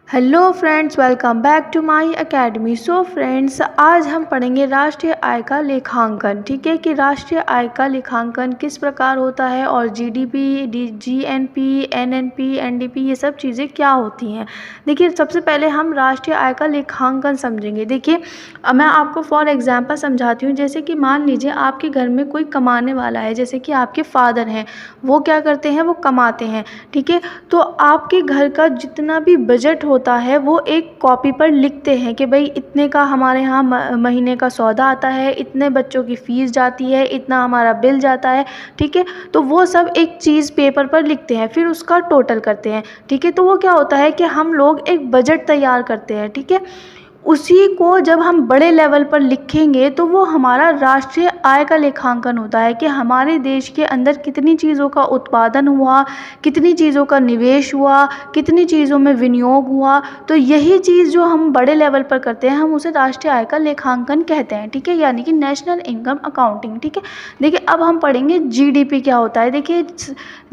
Hello friends, welcome back to my academy. So friends, आज हम पढ़ेंगे राष्ट्रीय आय का लेखांकन। ठीक है कि राष्ट्रीय आय का लेखांकन किस प्रकार होता है और जीडीपी, जीएनपी, एनएनपी, एनडीपी ये सब चीज़ें क्या होती हैं। देखिए, सबसे पहले हम राष्ट्रीय आय का लेखांकन समझेंगे। देखिए, मैं आपको फॉर एग्जांपल समझाती हूँ। जैसे कि मान लीजिए आपके घर में कोई कमाने वाला है, जैसे कि आपके फादर हैं, वो क्या करते हैं, वो कमाते हैं। ठीक है, तो आपके घर का जितना भी बजट होता है वो एक कॉपी पर लिखते हैं कि भाई इतने का हमारे यहाँ महीने का सौदा आता है, इतने बच्चों की फ़ीस जाती है, इतना हमारा बिल जाता है। ठीक है, तो वो सब एक चीज़ पेपर पर लिखते हैं, फिर उसका टोटल करते हैं। ठीक है, तो वो क्या होता है कि हम लोग एक बजट तैयार करते हैं। ठीक है, उसी को जब हम बड़े लेवल पर लिखेंगे तो वो हमारा राष्ट्रीय आय का लेखांकन होता है कि हमारे देश के अंदर कितनी चीज़ों का उत्पादन हुआ, कितनी चीज़ों का निवेश हुआ, कितनी चीज़ों में विनियोग हुआ। तो यही चीज़ जो हम बड़े लेवल पर करते हैं, हम उसे राष्ट्रीय आय का लेखांकन कहते हैं। ठीक है, यानी कि नेशनल इनकम अकाउंटिंग। ठीक है, देखिए अब हम पढ़ेंगे जीडीपी क्या होता है। देखिए,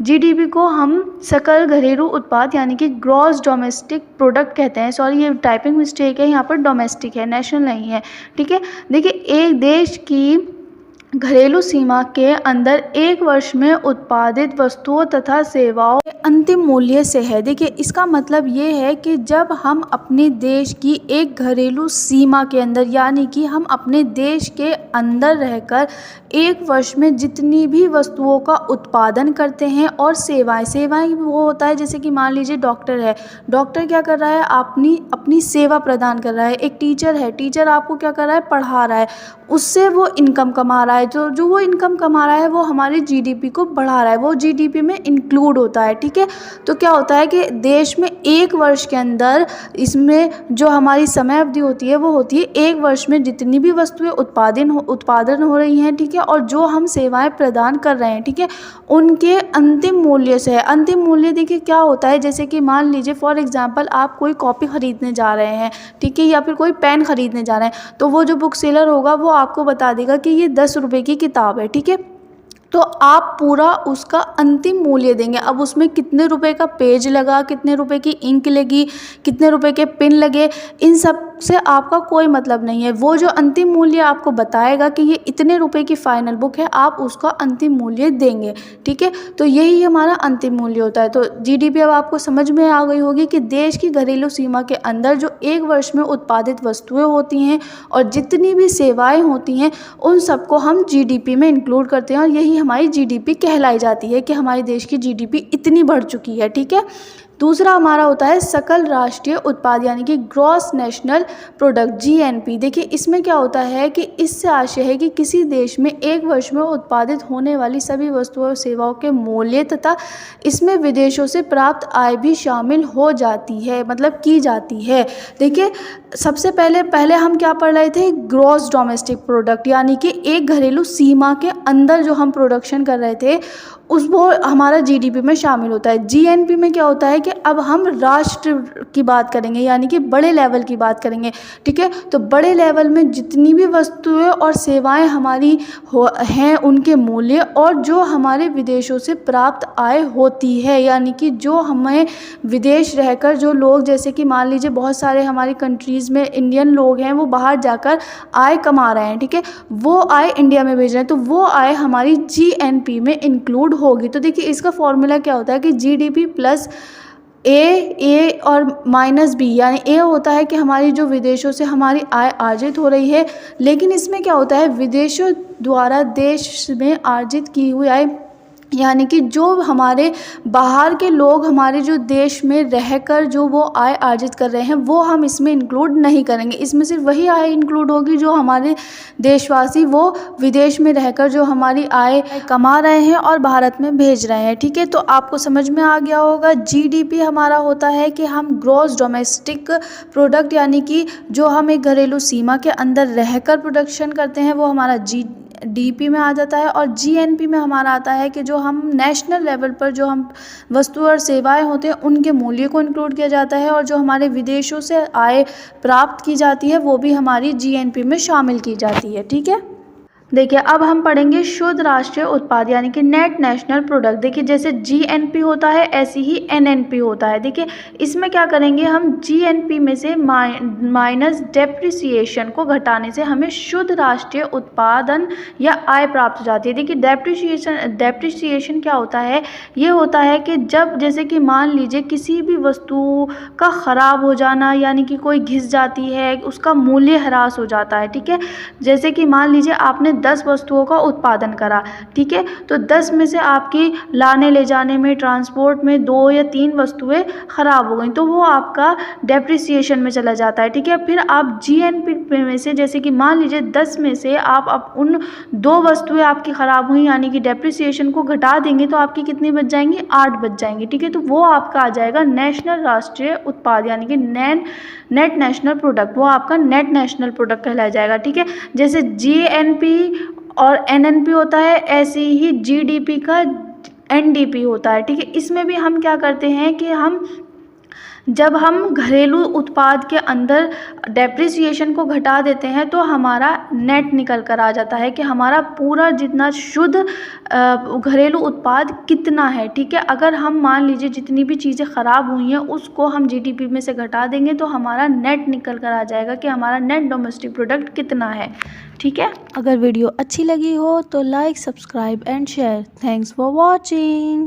जीडीपी को हम सकल घरेलू उत्पाद यानी कि ग्रॉस डोमेस्टिक प्रोडक्ट कहते हैं। सॉरी, ये टाइपिंग मिस्टेक है, यहाँ पर डोमेस्टिक है, नेशनल नहीं है। ठीक है, देखिए एक देश की घरेलू सीमा के अंदर एक वर्ष में उत्पादित वस्तुओं तथा सेवाओं के अंतिम मूल्य से है। देखिए, इसका मतलब ये है कि जब हम अपने देश की एक घरेलू सीमा के अंदर, यानी कि हम अपने देश के अंदर रहकर एक वर्ष में जितनी भी वस्तुओं का उत्पादन करते हैं और सेवाएं वो होता है। जैसे कि मान लीजिए डॉक्टर है, डॉक्टर क्या कर रहा है, अपनी सेवा प्रदान कर रहा है। एक टीचर है, टीचर आपको क्या कर रहा है, पढ़ा रहा है, उससे वो इनकम कमा रहा है। जो वो इनकम कमा रहा है वो हमारी जीडीपी को बढ़ा रहा है, वो जीडीपी में इंक्लूड होता है। ठीक है, तो क्या होता है कि देश में एक वर्ष के अंदर, इसमें जो हमारी समय अवधि होती है वो होती है एक वर्ष में जितनी भी वस्तुएं उत्पादन हो रही हैं। ठीक है, और जो हम सेवाएं प्रदान कर रहे हैं, ठीक है, उनके अंतिम मूल्य से है। अंतिम मूल्य देखिए क्या होता है, जैसे कि मान लीजिए फॉर एग्जाम्पल आप कोई कॉपी खरीदने जा रहे हैं, ठीक है, या फिर कोई पेन खरीदने जा रहे हैं, तो वो जो बुक सेलर होगा वो आपको बता देगा कि ये 10 रुपये की किताब है। ठीक है, तो आप पूरा उसका अंतिम मूल्य देंगे। अब उसमें कितने रुपए का पेज लगा, कितने रुपए की इंक लगी, कितने रुपए के पिन लगे, इन सब से आपका कोई मतलब नहीं है। वो जो अंतिम मूल्य आपको बताएगा कि ये इतने रुपए की फाइनल बुक है, आप उसका अंतिम मूल्य देंगे। ठीक है, तो यही हमारा अंतिम मूल्य होता है। तो जीडीपी अब आपको समझ में आ गई होगी कि देश की घरेलू सीमा के अंदर जो एक वर्ष में उत्पादित वस्तुएं होती हैं और जितनी भी सेवाएं होती हैं, उन सबको हम जीडीपी में इंक्लूड करते हैं और यही हमारी जीडीपी कहलाई जाती है कि हमारे देश की जीडीपी इतनी बढ़ चुकी है। ठीक है, दूसरा हमारा होता है सकल राष्ट्रीय उत्पाद यानी कि ग्रॉस नेशनल प्रोडक्ट, जीएनपी। देखिए, इसमें क्या होता है कि इससे आशय है कि किसी देश में एक वर्ष में उत्पादित होने वाली सभी वस्तुओं और सेवाओं के मूल्य तथा इसमें विदेशों से प्राप्त आय भी शामिल हो जाती है, मतलब की जाती है। देखिए, सबसे पहले हम क्या पढ़ रहे थे, ग्रॉस डोमेस्टिक प्रोडक्ट, यानी कि एक घरेलू सीमा के अंदर जो हम प्रोडक्शन कर रहे थे वो हमारा जीडीपी में शामिल होता है। जीएनपी में क्या होता है कि अब हम राष्ट्र की बात करेंगे, यानी कि बड़े लेवल की बात करेंगे। ठीक है, तो बड़े लेवल में जितनी भी वस्तुएं और सेवाएं हमारी हैं, उनके मूल्य और जो हमारे विदेशों से प्राप्त आय होती है, यानी कि जो हमें विदेश रहकर जो लोग, जैसे कि मान लीजिए बहुत सारे हमारी कंट्रीज़ में इंडियन लोग हैं, वो बाहर जाकर आय कमा रहे हैं। ठीक है, वो आय इंडिया में भेज रहे हैं, तो वो आय हमारी जीएनपी में इंक्लूड होगी। तो देखिए, इसका फॉर्मूला क्या होता है कि जीडीपी प्लस ए और माइनस बी, यानी ए होता है कि हमारी जो विदेशों से हमारी आय अर्जित हो रही है, लेकिन इसमें क्या होता है, विदेशों द्वारा देश में अर्जित की हुई आय, यानी कि जो हमारे बाहर के लोग हमारे जो देश में रहकर जो वो आय अर्जित कर रहे हैं, वो हम इसमें इंक्लूड नहीं करेंगे। इसमें सिर्फ वही आय इंक्लूड होगी जो हमारे देशवासी वो विदेश में रहकर जो हमारी आय कमा रहे हैं और भारत में भेज रहे हैं। ठीक है, तो आपको समझ में आ गया होगा। जीडीपी हमारा होता है कि हम ग्रॉस डोमेस्टिक प्रोडक्ट, यानी कि जो हम एक घरेलू सीमा के अंदर रहकर प्रोडक्शन करते हैं, वो हमारा डीपी में आ जाता है। और जीएनपी में हमारा आता है कि जो हम नेशनल लेवल पर जो हम वस्तु और सेवाएं होते हैं उनके मूल्य को इंक्लूड किया जाता है, और जो हमारे विदेशों से आय प्राप्त की जाती है वो भी हमारी जीएनपी में शामिल की जाती है। ठीक है, देखिए अब हम पढ़ेंगे शुद्ध राष्ट्रीय उत्पाद यानी कि नेट नेशनल प्रोडक्ट। देखिए जैसे जीएनपी होता है ऐसे ही एनएनपी होता है। देखिए इसमें क्या करेंगे हम, जीएनपी में से माइनस डेप्रिसिएशन को घटाने से हमें शुद्ध राष्ट्रीय उत्पादन या आय प्राप्त हो जाती है। देखिए डेप्रिसिएशन क्या होता है, ये होता है कि जब जैसे कि मान लीजिए किसी भी वस्तु का ख़राब हो जाना यानी कि कोई घिस जाती है, उसका मूल्य ह्रास हो जाता है। ठीक है, जैसे कि मान लीजिए आपने 10 वस्तुओं का उत्पादन करा, ठीक है, तो 10 में से आपकी लाने ले जाने में, ट्रांसपोर्ट में 2 या 3 वस्तुएं ख़राब हो गई, तो वो आपका डेप्रिसिएशन में चला जाता है। ठीक है, फिर आप जीएनपी में से जैसे कि मान लीजिए 10 में से आप उन 2 वस्तुएं आपकी ख़राब हुई यानी कि डेप्रिसिएशन को घटा देंगे तो आपकी कितनी बच जाएंगी, 8 बच जाएंगी। ठीक है, तो वो आपका आ जाएगा नेशनल राष्ट्रीय उत्पाद यानी कि नेट नेशनल प्रोडक्ट, वो आपका नेट नेशनल प्रोडक्ट कहलाया जाएगा। ठीक है, जैसे जीएनपी और एनएनपी होता है ऐसे ही जीडीपी का एनडीपी होता है। ठीक है, इसमें भी हम क्या करते हैं कि जब हम घरेलू उत्पाद के अंदर डेप्रिसिएशन को घटा देते हैं तो हमारा नेट निकल कर आ जाता है कि हमारा पूरा जितना शुद्ध घरेलू उत्पाद कितना है। ठीक है, अगर हम मान लीजिए जितनी भी चीज़ें ख़राब हुई हैं उसको हम जीडीपी में से घटा देंगे तो हमारा नेट निकल कर आ जाएगा कि हमारा नेट डोमेस्टिक प्रोडक्ट कितना है। ठीक है, अगर वीडियो अच्छी लगी हो तो like, subscribe and share. Thanks for watching.